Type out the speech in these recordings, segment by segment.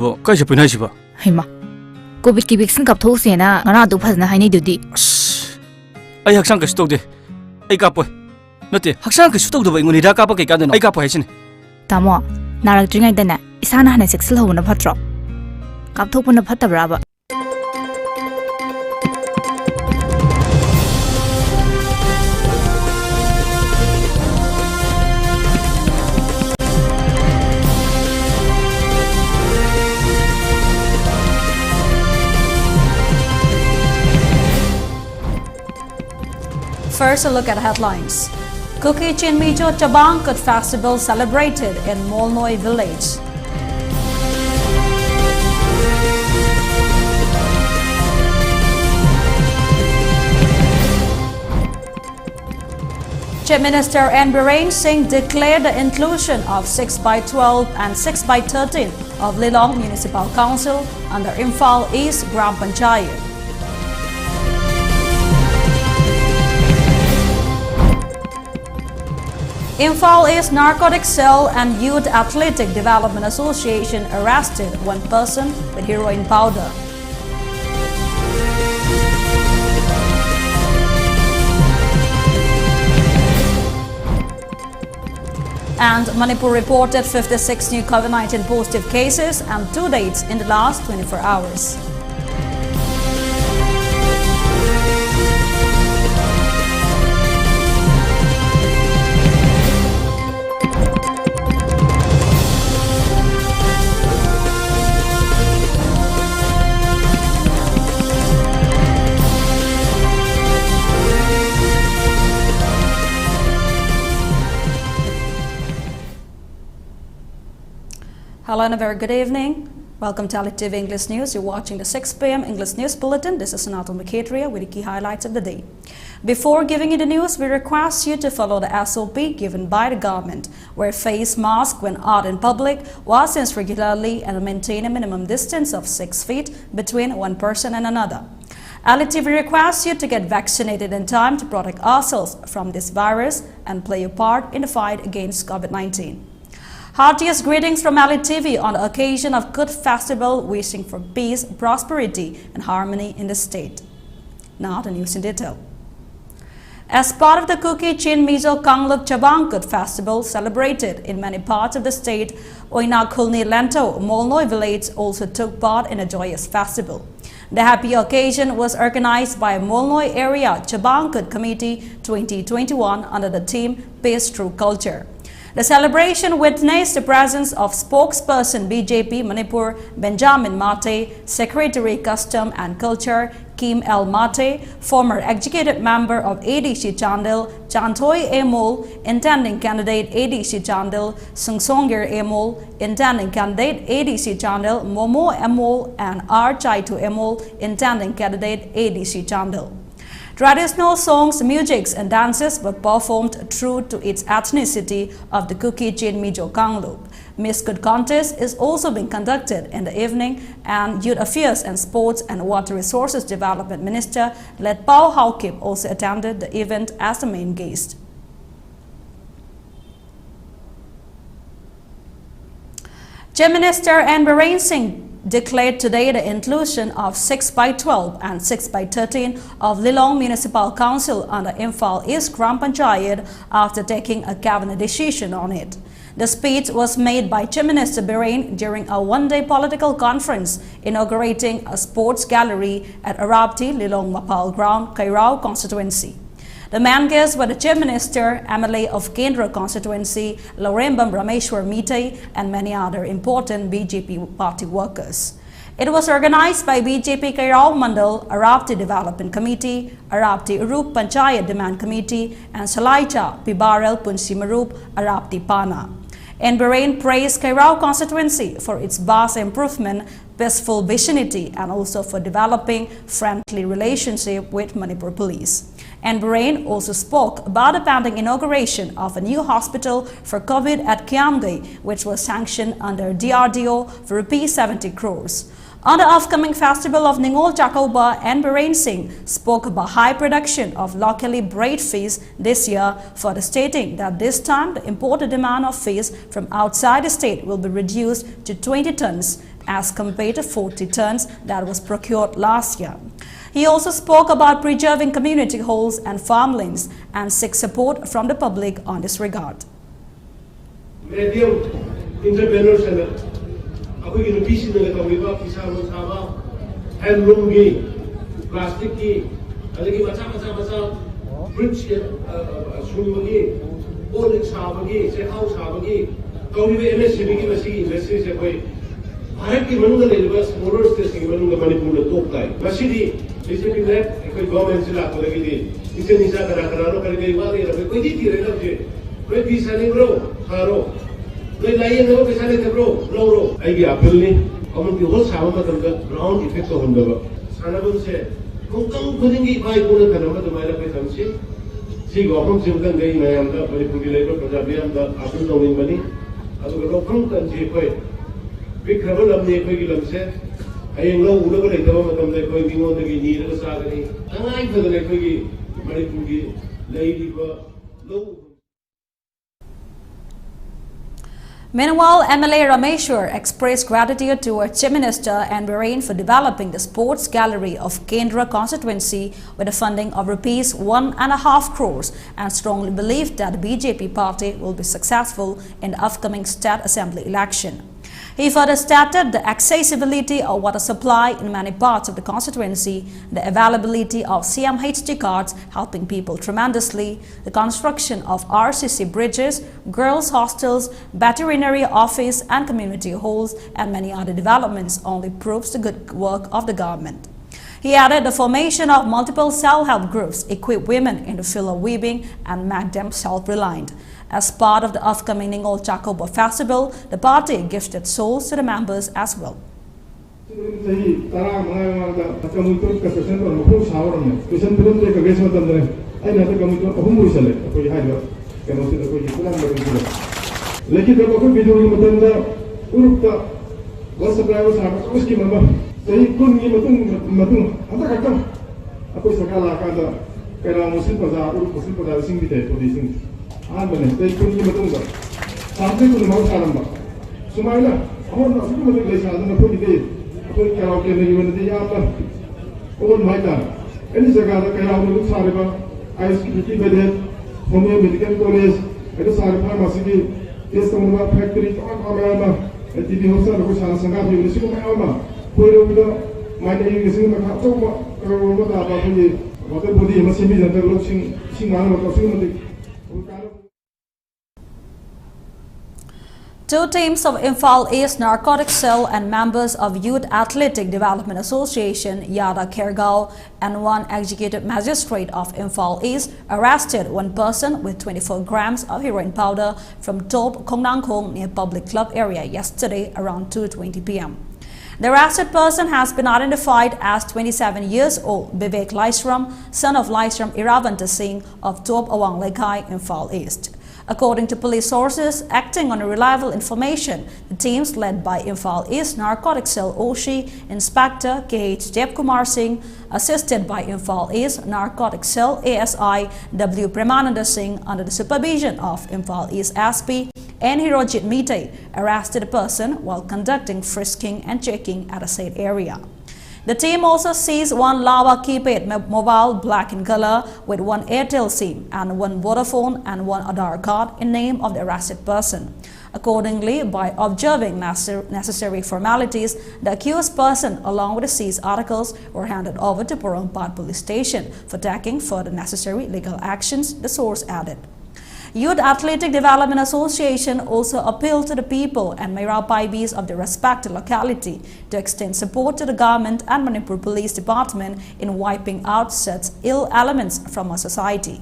Kai siya pinay siya ba? Hima, COVID ki vaccine kap thok se na ngara du phasna haini dudi. Ay haksang kasi tawde. Ay kapoy. Nati, haksang kasi tawde ba inguni da kapa kay kadano? Ay kapoy hasin. Tamo, narak dringai dana isana hane sexual ho na phatro. Kap thok puna phatabra ba. First, a look at headlines. Kuki Chinmijo Chabangkut Festival celebrated in Molnoi village. Chief Minister N. Biren Singh declared the inclusion of 6x12 and 6x13 of Lilong Municipal Council under Imphal East Gram Panchayat. Imphal East Narcotic Cell and Youth Athletic Development Association arrested one person with heroin powder. And Manipur reported 56 new COVID-19 positive cases and 2 deaths in the last 24 hours. Hello and a very good evening. Welcome to ELITETV English News. You're watching the 6 p.m. English News Bulletin. This is SANATOMBI with the key highlights of the day. Before giving you the news, we request you to follow the SOP given by the government. Wear face mask when out in public, wash hands regularly, and maintain a minimum distance of 6 feet between one person and another. ELITETV requests you to get vaccinated in time to protect ourselves from this virus and play your part in the fight against COVID-19. Heartiest greetings from ELITETV on the occasion of Good Festival, wishing for peace, prosperity, and harmony in the state. Now the news in detail. As part of the Kuki Chin Mizo Kangluk Chabangkut Festival celebrated in many parts of the state, Oina Kulni Lento Molnoi village also took part in a joyous festival. The happy occasion was organized by Molnoi Area Chabangkut Committee 2021 under the theme Peace Through Culture. The celebration witnessed the presence of spokesperson BJP Manipur Benjamin Mate, Secretary Custom and Culture Kim L. Mate, former executive member of ADC Chandil Chantoi Emol, intending candidate ADC Chandil Sungsongir Emol, intending candidate ADC Chandil Momo Emol, and R. Chaitu Emol, intending candidate ADC Chandil. Traditional songs, musics, and dances were performed true to its ethnicity of the Kuki Chin Mijo Kangluk. Miss Good contest is also being conducted in the evening, and Youth Affairs and Sports and Water Resources Development Minister Let Pao Haokip also attended the event as the main guest. Chief Minister N. Biren Singh declared today the inclusion of 6x12 and 6x13 of Lilong Municipal Council under Imphal East Gram Panchayat after taking a cabinet decision on it. The speech was made by Chief Minister Biren during a one-day political conference inaugurating a sports gallery at Arabti Lilong Mapal Ground, Kairao constituency. The main guests were the Chief Minister, MLA of Kendra constituency, Lorembam Rameshwar Mite, and many other important BJP party workers. It was organized by BJP Kairao Mandal, Arabti Development Committee, Arabti Urup Panchayat Demand Committee, and Salaicha Pibarel Punsimarup Arabti Pana. N. Biren praised Kairao constituency for its vast improvement, peaceful vicinity, and also for developing friendly relationship with Manipur police. N. Biren also spoke about the pending inauguration of a new hospital for COVID at Kiamgai, which was sanctioned under DRDO for ₹70 crores. On the upcoming festival of Ningol Chakoba, N. Biren Singh spoke about high production of locally bred fish this year, further stating that this time the imported demand of fish from outside the state will be reduced to 20 tons as compared to 40 tons that was procured last year. He also spoke about preserving community halls and farmlands and seek support from the public on this regard. Medium entrepreneurs and handloom, plastic, bridge, old sabagi, say house sabagi, MSCB industries away. Bharat की मनुष्य labour smaller station मनुष्य मणिपुर में top line मसीदी इसे भी net कोई government से लाभ लगी थी इसे निशा करा लो करके बात ये रहे कोई दी रहे ना मुझे कोई पैसा नहीं ब्रो हारो कोई लाइए ना पैसा नहीं थे ब्रो लो आई की अपील नहीं कम्युनिटी हॉल सामने में तंत्र ग्राउंड इफेक्ट तो होने लगा सानबुन से मुक्तम खुदेंगी भाई पूरे करना में तुम्हारा कोई समझे सी गवर्नमेंट से मुक्तम गई मैं हमदा मणिपुर की लेबर पंजाबी हमदा अपील तो नहीं बनी अब तो लोग कम करते कोई Big trouble of the Equilum I know whatever they come from the going on the need of the Sagani. And I for the Equigi, Manipuri, Lady, low. Meanwhile, MLA Rameshwar expressed gratitude towards Chief Minister and Biren for developing the sports gallery of Kendra constituency with a funding of Rs 1.5 crores and strongly believed that the BJP party will be successful in the upcoming state assembly election. He further stated the accessibility of water supply in many parts of the constituency, the availability of CMHT cards helping people tremendously, the construction of RCC bridges, girls' hostels, veterinary office and community halls, and many other developments only proves the good work of the government. He added the formation of multiple self-help groups equip women in the field of weaving and make them self-reliant. As part of the upcoming Ningol Chakoba festival, the party gifted souls to the members as well. they couldn't give a something to the most Alamba. Sumaila, I want to see the place and put it in. I put karaoke in the Yama. Oh my God. And it's a guy that can look Sariba. I speak to the Home Medical College, at the Saripama City, yes, some factory on Alama, at the Hosa, which has some guy in the Sumama. Put over my name is in the Katoma, what the body must be the looking, seeing out Two teams of Imphal East Narcotics Cell and members of Youth Athletic Development Association, Yada Kergao, and one executive magistrate of Imphal East arrested one person with 24 grams of heroin powder from Top Kongnangkong near Public Club area yesterday around 2:20 p.m. The arrested person has been identified as 27 years old Vivek Laisram, son of Laisram Iravanta Singh of Top Awang Lekai, Imphal East. According to police sources, acting on reliable information, the teams led by Imphal East Narcotics Cell OSHI Inspector K.H. Devkumar Singh, assisted by Imphal East Narcotics Cell ASI W. Premananda Singh under the supervision of Imphal East SP and Hirojit Mite, arrested a person while conducting frisking and checking at a said area. The team also seized one Lava keypad mobile black in color with one Airtel SIM and one Vodafone and one Aadhaar card in name of the arrested person. Accordingly, by observing necessary formalities, the accused person along with the seized articles were handed over to Porongpat Police Station for taking further necessary legal actions, the source added. Youth Athletic Development Association also appealed to the people and Mairapaibis of the respective locality to extend support to the government and Manipur Police Department in wiping out such ill elements from our society.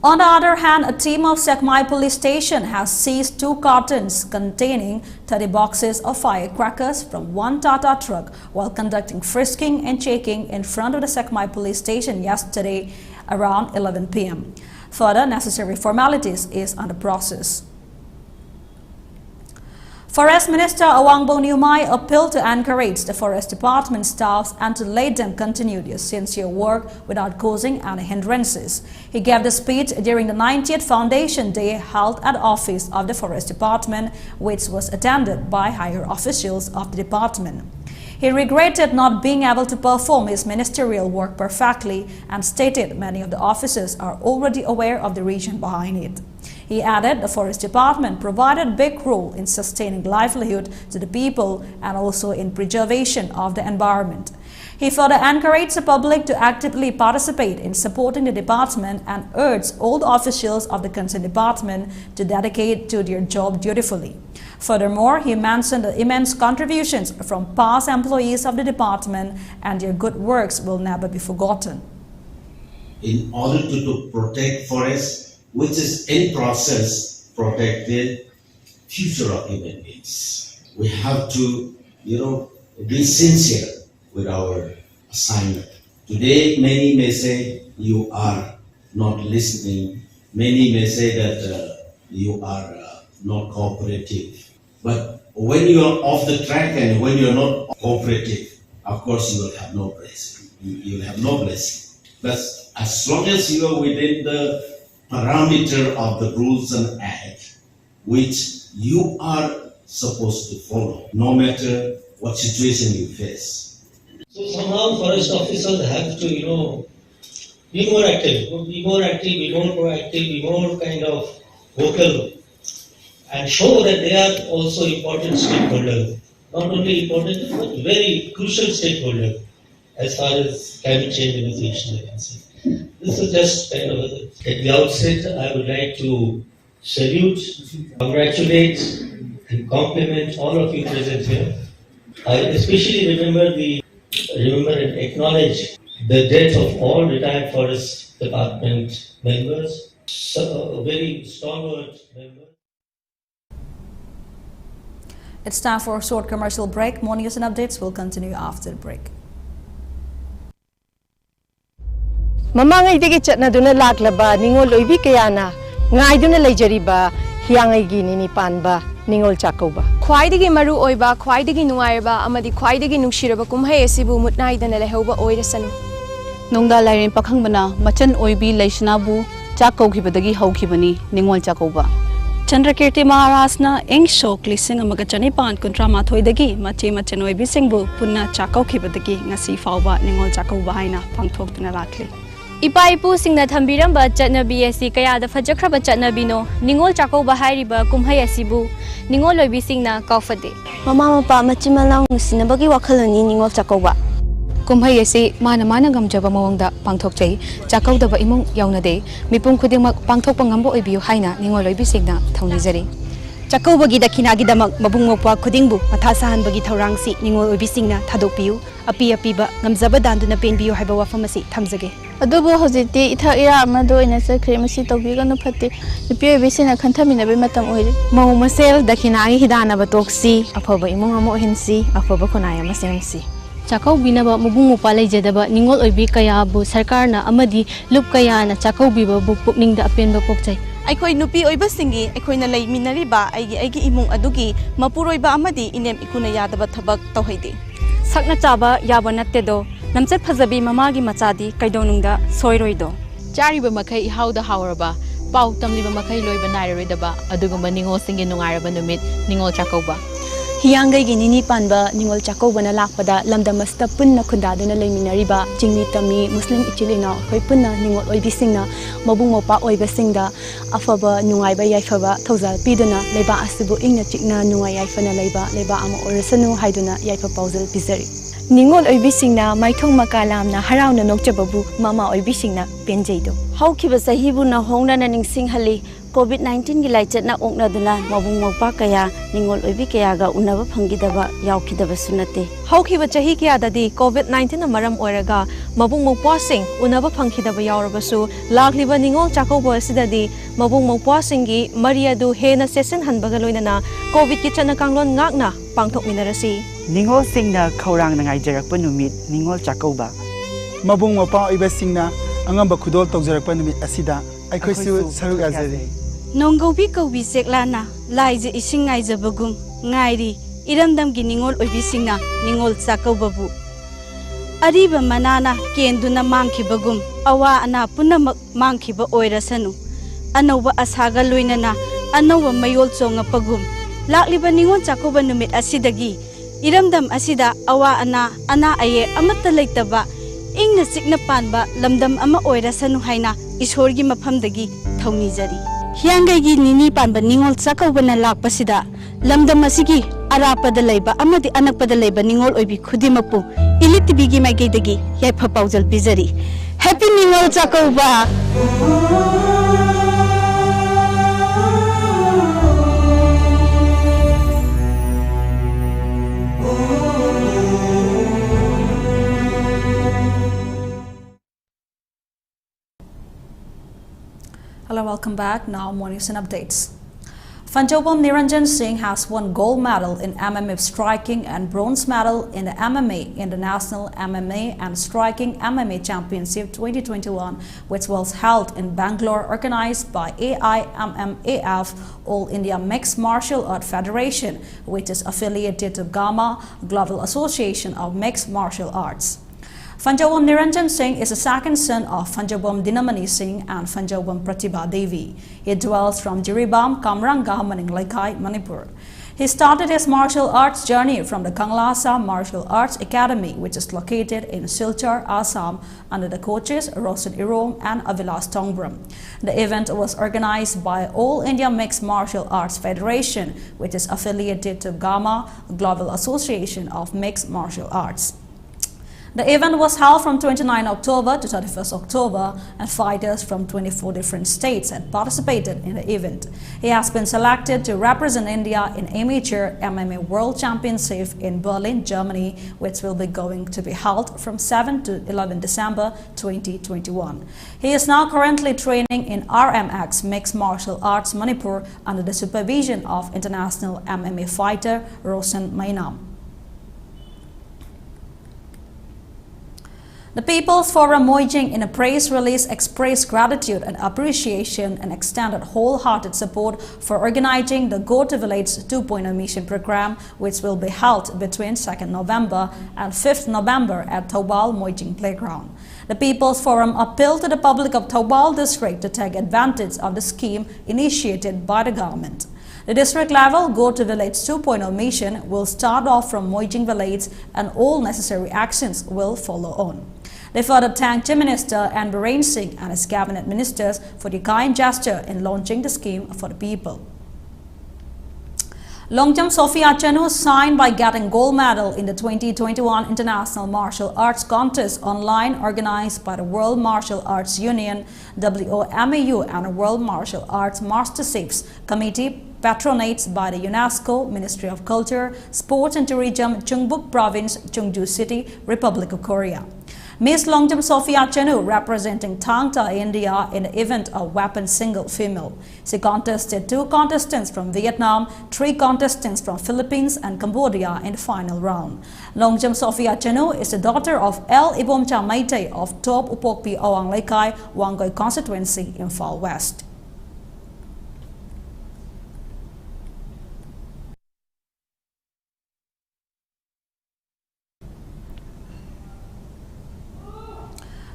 On the other hand, a team of Sekmai Police Station has seized 2 cartons containing 30 boxes of firecrackers from one Tata truck while conducting frisking and checking in front of the Sekmai Police Station yesterday around 11 p.m. Further necessary formalities is under process. Forest Minister Awangbo Nyumai appealed to encourage the Forest Department staffs and to let them continue their sincere work without causing any hindrances. He gave the speech during the 90th Foundation Day held at the office of the Forest Department, which was attended by higher officials of the department. He regretted not being able to perform his ministerial work perfectly and stated many of the officers are already aware of the reason behind it. He added the Forest Department provided a big role in sustaining livelihood to the people and also in preservation of the environment. He further encouraged the public to actively participate in supporting the department and urged all the officials of the concerned department to dedicate to their job dutifully. Furthermore, he mentioned the immense contributions from past employees of the department and their good works will never be forgotten. In order to protect forests, which is in process protect the future of human beings, we have to, be sincere with our assignment. Today, many may say you are not listening. Many may say that you are not cooperative. But when you are off the track and when you are not cooperative, of course you will have no blessing. You will have no blessing. But as long as you are within the parameter of the rules and act, which you are supposed to follow, no matter what situation you face. So somehow forest officers have to, be more active, be more proactive, be more kind of vocal, and show that they are also important stakeholders. Not only important, but very crucial stakeholder as far as climate change negotiation is concerned. This is just kind of at the outset. I would like to salute, congratulate, and compliment all of you present here. I especially remember and acknowledge the death of all retired Forest Department members, a very stalwart member. It's time for a short commercial break. More news and updates will continue after the break. Mamangai degi chatna duna laklaba ningol loibi kayana ngai duna leijariba hiangai gi nini panba ningol chakoba khwaidagi maru oiba khwaidagi nuaiba amadi khwaidagi nungshiraba kumhai asibu mutnai dana lehoba oirasanu nongda lairen pakhangbana machan oibi leishnabu chakokhibadagi haukhibani ningol chakoba Chandrakirti Maharajna eng shok lising amaga chanipan kuntra mathoidagi mache machanoi bisingbu punna chakokhibadagi ngasi fawba ningol chakoba haina pangthokduna lakli Ipa ipu singna thambiramba chatnabi asi kayada fajakraba chatnabino ningol chakoba hairiba kumhai asibu ningol loibi singna kaufade mama mapa machimalang nusinabagi wakhalani ningol chakoba kumhai asi mana gamjaba mawangda pangthokchai chakaudaba imung yaunade mipum khudingmak pangthokpa ngambo oibiu haina ningol loibi singna thaunijari Chakobagi dakhinagi damak mabung mokwa khudingbu matha sahanbagi thaurangsi ningol oibisingna thadokpiu api apiba ngamjaba danduna penbiu haiba wafamasi thamjage adubo hojiti itha ira amado ina sakre masi tawbiga no phate nupi oibisina khanthamina be matam oire mau masel dakhinagi hidana batoksi aphaba imung amo hinsi aphaba khonaya masemsi Chakau binaba mabung mopa leijadaba ningol oibi kaya bu sarkarna amadi lup kaya na chakau biba bu pukningda apenba pokchai Aikoi nupi oiba singi aikoina lei minariba aigi imung adugi mapuroiba amadi inem ikuna yadaba thabak tawhaidi sakna chaba yaba nattedo namchat phajabi mamagi machadi kaidonungda soiroido chariba makai hauda hauraba pau tamliba makai loiba nairoidaba adugumba ningol singi nungairaba numit ningol chakauba Hiyangai gi nini panba ningol chakobana lakpada lamdamasta punna khundaduna leiminariba jingmi tami muslim ichilina khoi punna ningol oibisingna mabung mopa oibasingda afaba nungaiba yaifaba thawjal piduna leba asibu ingna chikna nungai yaifana leba ama orasanu haiduna yaifa pauzal bizari ningol oibisingna maithong makalamna harauna nokchababu mama oibisingna penjeido haukiba sahibuna hongnana ningsinghali COVID-19 gi laichatna oknaduna mabung mopa kaya ningol oibi kaya ga unaba phangidaba yaukidaba sunate Haukiba chahi kya dadi COVID-19 na maram oiraga mabung mokpa sing unaba phangkhidaba yaurabasu lakliba ningol chakoba sidadi mabung mokpa singi mariadu hena session hanbaga loinana COVID ki chana kanglon ngakna pangthok minarasi ningol singna khaurang nangai jarakpa numit ningol chakoba mabung mopa oiba singna angamba khudol tawjarakpa numit asida aikhoisu saruk azari Nonggobi Kobi Seklana, Liza Ishingai Zabagum, Ngairi, Iramdam Giningol Obisina, Ningol Sako Babu. Ariba Manana, Kenduna Manki Bagum, Awa Ana Puna Manki Ba Oirasanu, Anova Ashaga Luinana, Anova Mayol Songa Pagum, Lakliba Ningon Chakoba Numit Asidagi, Iramdam Asida, Awa Ana Aye, Amata Laitaba, Ing na Signa Panba, Lamdam Ama Oirasanu Haina, Ishorgi Mapamdagi, Tony Zari. Hiangay nini panba ningol sakaw na lakpasida lamdam masigi arapa dalayba amadi anak padalayba ningol oibi khudimapu ELITETV gi maigidagi yai phapaujal bizari happy ningol sakaw ba. Hello, welcome back. Now, more news and updates. Fanjobam Niranjan Singh has won gold medal in MMA striking and bronze medal in the MMA International MMA and Striking MMA Championship 2021, which was held in Bangalore, organized by AIMMAF, All India Mixed Martial Art Federation, which is affiliated to GAMA, Global Association of Mixed Martial Arts. Fanjobam Niranjan Singh is the second son of Fanjobam Dinamani Singh and Fanjobam Pratibha Devi. He dwells from Jiribam, Kamranga, Maninglakai, Manipur. He started his martial arts journey from the Kanglasa Martial Arts Academy, which is located in Silchar, Assam, under the coaches Rosen Irom and Avilas Tongbram. The event was organized by All India Mixed Martial Arts Federation, which is affiliated to GAMA, Global Association of Mixed Martial Arts. The event was held from 29 October to 31st October, and fighters from 24 different states had participated in the event. He has been selected to represent India in Amateur MMA World Championship in Berlin, Germany, which will be going to be held from 7 to 11 December 2021. He is now currently training in RMX Mixed Martial Arts Manipur under the supervision of international MMA fighter Rosen Mainam. The People's Forum Moijing, in a press release, expressed gratitude and appreciation and extended wholehearted support for organizing the Go to Village 2.0 mission program, which will be held between 2nd November and 5th November at Thobal Moijing Playground. The People's Forum appealed to the public of Thobal district to take advantage of the scheme initiated by the government. The district level Go to Village 2.0 mission will start off from Moijing Village, and all necessary actions will follow on. They further thanked Chief Minister and Biren Singh and his cabinet ministers for the kind gesture in launching the scheme for the people. Long jump Sophia Chanu signed by getting gold medal in the 2021 International Martial Arts Contest online, organized by the World Martial Arts Union, WOMAU, and the World Martial Arts Masterships Committee, patronates by the UNESCO, Ministry of Culture, Sports and Tourism, Chungbuk Province, Chungju City, Republic of Korea. Miss Longjam Sophia Chanu, representing Thangta, India, in the event of weapon single female. She contested 2 contestants from Vietnam, 3 contestants from Philippines and Cambodia in the final round. Longjam Sophia Chanu is the daughter of L. Ibomcha Maite of Top Upokpi Awang Lekai, Wangoy constituency in Far West.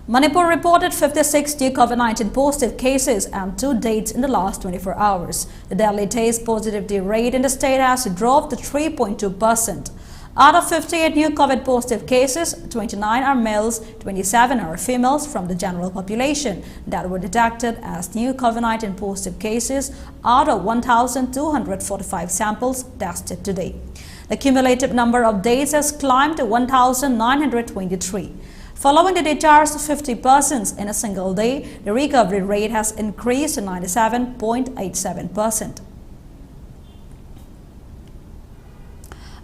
Manipur reported 56 new COVID-19 positive cases and 2 deaths in the last 24 hours. The daily test positivity rate in the state has dropped to 3.2%. Out of 58 new COVID positive cases, 29 are males, 27 are females from the general population that were detected as new COVID-19 positive cases out of 1,245 samples tested today. The cumulative number of days has climbed to 1,923. Following the discharge of 50 persons in a single day, the recovery rate has increased to 97.87%.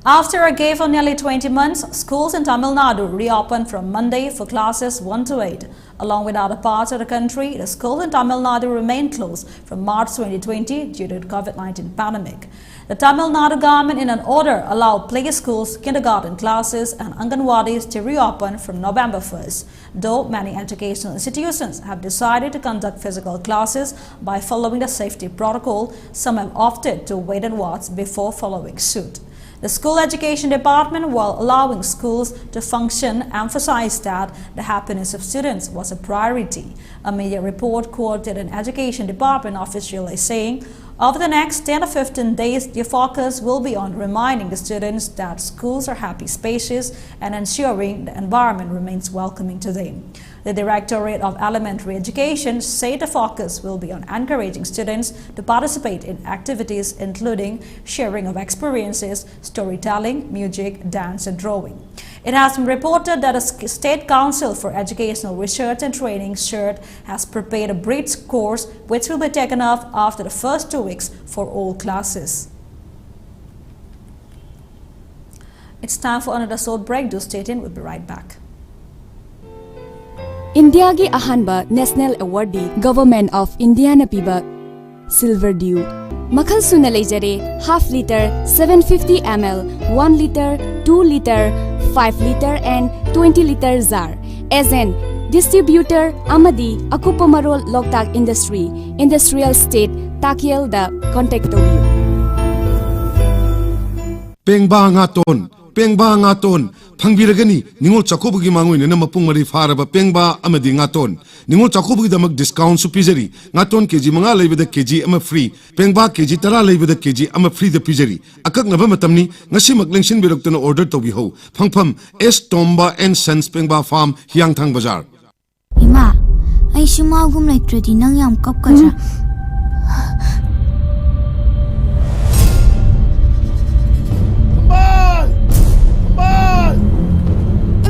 After a gap of nearly 20 months, schools in Tamil Nadu reopened from Monday for classes 1 to 8. Along with other parts of the country, the schools in Tamil Nadu remained closed from March 2020 due to the COVID-19 pandemic. The Tamil Nadu government, in an order, allowed play schools, kindergarten classes and Anganwadis to reopen from November 1st, though many educational institutions have decided to conduct physical classes by following the safety protocol. Some have opted to wait and watch before following suit. The school education department, while allowing schools to function, emphasized that the happiness of students was a priority. A media report quoted an education department official as saying, over the next 10 to 15 days, the focus will be on reminding the students that schools are happy spaces and ensuring the environment remains welcoming to them. The Directorate of Elementary Education said the focus will be on encouraging students to participate in activities including sharing of experiences, storytelling, music, dance and drawing. It has been reported that the State Council for Educational Research and Training (SERT) has prepared a bridge course which will be taken up after the first 2 weeks for all classes. It's time for another short break. Do stay tuned. We'll be right back. India ki ahanba National Award Government of India na piba Silver Dew Makhal suna leijare half liter 750 ml 1 liter 2 liter 5 liter and 20 liter jar as an distributor amadi akupa marol Loktak Industry Industrial State Takiel da contact to you Pengba ngaton pangbiragani ningol chakobugi mangoi nena mapung mari faraba pengba amadi ngaton ningol chakobugi damak discount su pizari ngaton kg manga leibeda kg ama free pengba kg tara leibeda kg ama free da pizari akak ngaba matamni ngasi maklengsin biroktana order tobi ho phangpham SANATOMBI and Sons Pengba Farm Hiangthang Bazar Ima ai simagum leitradi nang yam kap kaja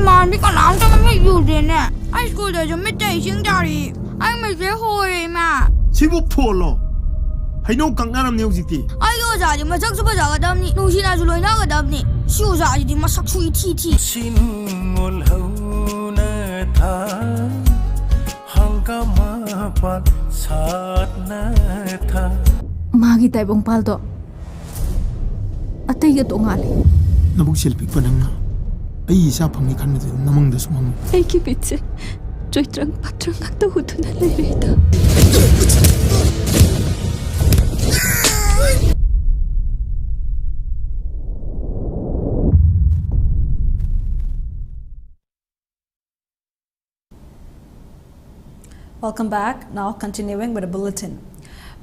Mami kan lang ta mai yu de ne ai school de jo mit dai sing da ri ai mai je hoi ma sibu pholo haino kang na ram ne hujiti ai yo ja ji ma sak su ba ja ga dam ni nu shi na ju loi na ga dam ni shu ja ji ma sak su thi thi sin ngol hau na tha hangka ma pa sat na tha magi tai bong pal do atai ga to ngale nabuk selfie panang ai isa phangni khan de namang da sumang ai ki bitse joitrang patrang akta hutuna leireta Welcome back. Now continuing with a bulletin.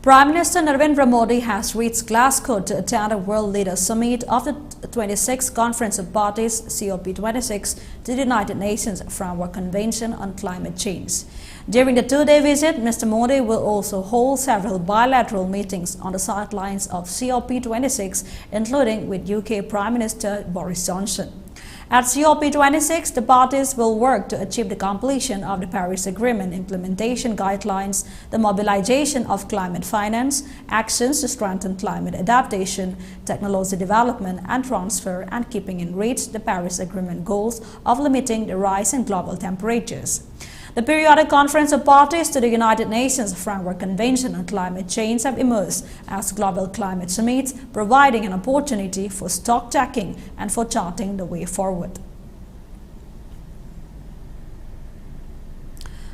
Prime Minister Narendra Modi has reached Glasgow to attend a World Leaders Summit of the 26th Conference of Parties COP26 to the United Nations Framework Convention on Climate Change. During the 2-day visit, Mr. Modi will also hold several bilateral meetings on the sidelines of COP26, including with UK Prime Minister Boris Johnson. At COP26, the parties will work to achieve the completion of the Paris Agreement implementation guidelines, the mobilization of climate finance, actions to strengthen climate adaptation, technology development and transfer, and keeping in reach the Paris Agreement goals of limiting the rise in global temperatures. The periodic conference of parties to the United Nations Framework Convention on Climate Change have emerged as global climate summits, providing an opportunity for stock-taking and for charting the way forward.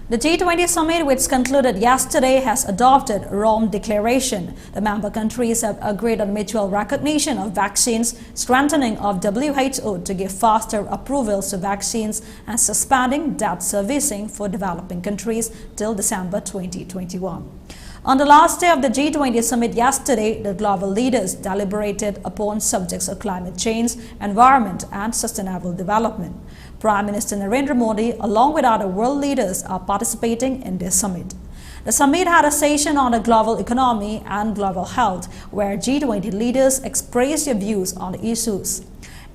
The G20 summit, which concluded yesterday, has adopted Rome Declaration. The member countries have agreed on mutual recognition of vaccines, strengthening of WHO to give faster approvals to vaccines, and suspending debt servicing for developing countries till December 2021. On the last day of the G20 summit yesterday, the global leaders deliberated upon subjects of climate change, environment and sustainable development. Prime Minister Narendra Modi, along with other world leaders, are participating in this summit. The summit had a session on the global economy and global health, where G20 leaders expressed their views on the issues.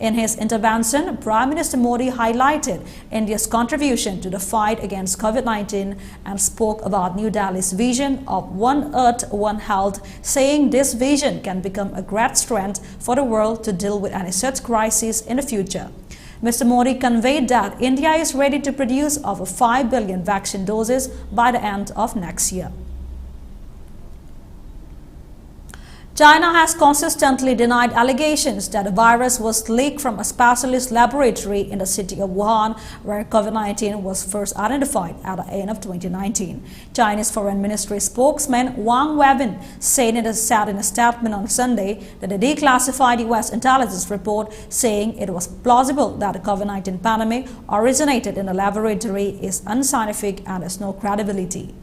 In his intervention, Prime Minister Modi highlighted India's contribution to the fight against COVID-19 and spoke about New Delhi's vision of One Earth, One Health, saying this vision can become a great strength for the world to deal with any such crisis in the future. Mr. Modi conveyed that India is ready to produce over 5 billion vaccine doses by the end of next year. China has consistently denied allegations that the virus was leaked from a specialist laboratory in the city of Wuhan, where COVID-19 was first identified at the end of 2019. Chinese Foreign Ministry spokesman Wang Wenbin said in a statement on Sunday that the declassified U.S. intelligence report saying it was plausible that the COVID-19 pandemic originated in a laboratory is unscientific and has no credibility.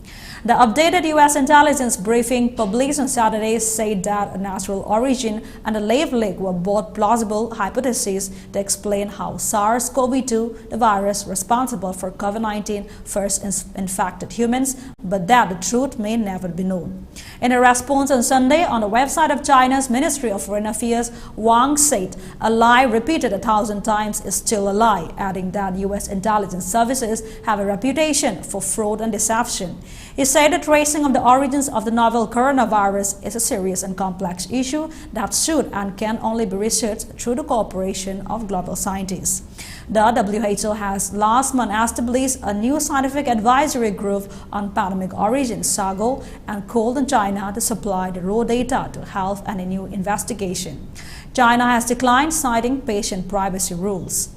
The updated U.S. intelligence briefing published on Saturday said that a natural origin and a lab leak were both plausible hypotheses to explain how SARS-CoV-2, the virus responsible for COVID-19, first infected humans, but that the truth may never be known. In a response on Sunday on the website of China's Ministry of Foreign Affairs, Wang said a lie repeated 1,000 times is still a lie, adding that U.S. intelligence services have a reputation for fraud and deception. He said the tracing of the origins of the novel coronavirus is a serious and complex issue that should and can only be researched through the cooperation of global scientists. The WHO has last month established a new scientific advisory group on pandemic origins, SAGO, and called on China to supply the raw data to help any new investigation. China has declined, citing patient privacy rules.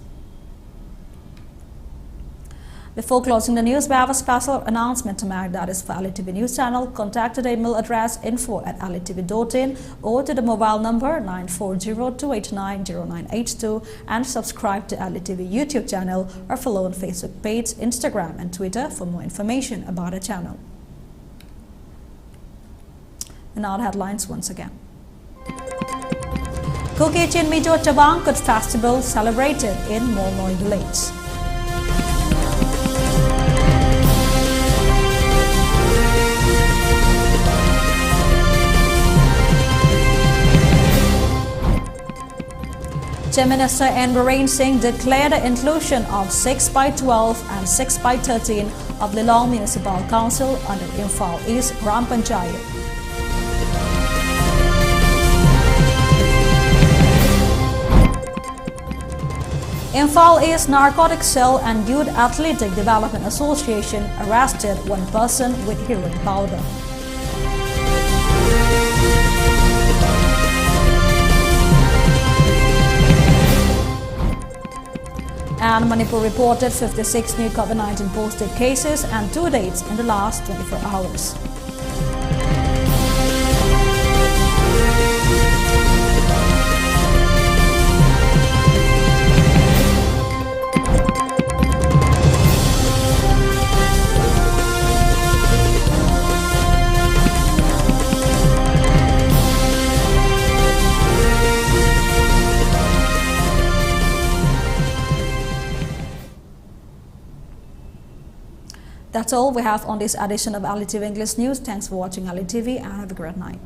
Before closing the news, we have a special announcement to make, that is for ELITETV News channel. Contact the email address info@elitv.in or to the mobile number 940-289-0982 and subscribe to ELITETV YouTube channel or follow on Facebook page, Instagram and Twitter for more information about the channel. And now the headlines once again. Kukichin Mijo Chabangkut Festival celebrated in Molnoi village. Chief Minister N. Biren Singh declared the inclusion of 6x12 and 6x13 of Lilong Municipal Council under Imphal East Gram Panchayat. Imphal East Narcotic Cell and Youth Athletic Development Association arrested one person with heroin powder. And Manipur reported 56 new COVID-19 positive cases and 2 deaths in the last 24 hours. That's all we have on this edition of ELITETV English News. Thanks for watching ELITETV and have a great night.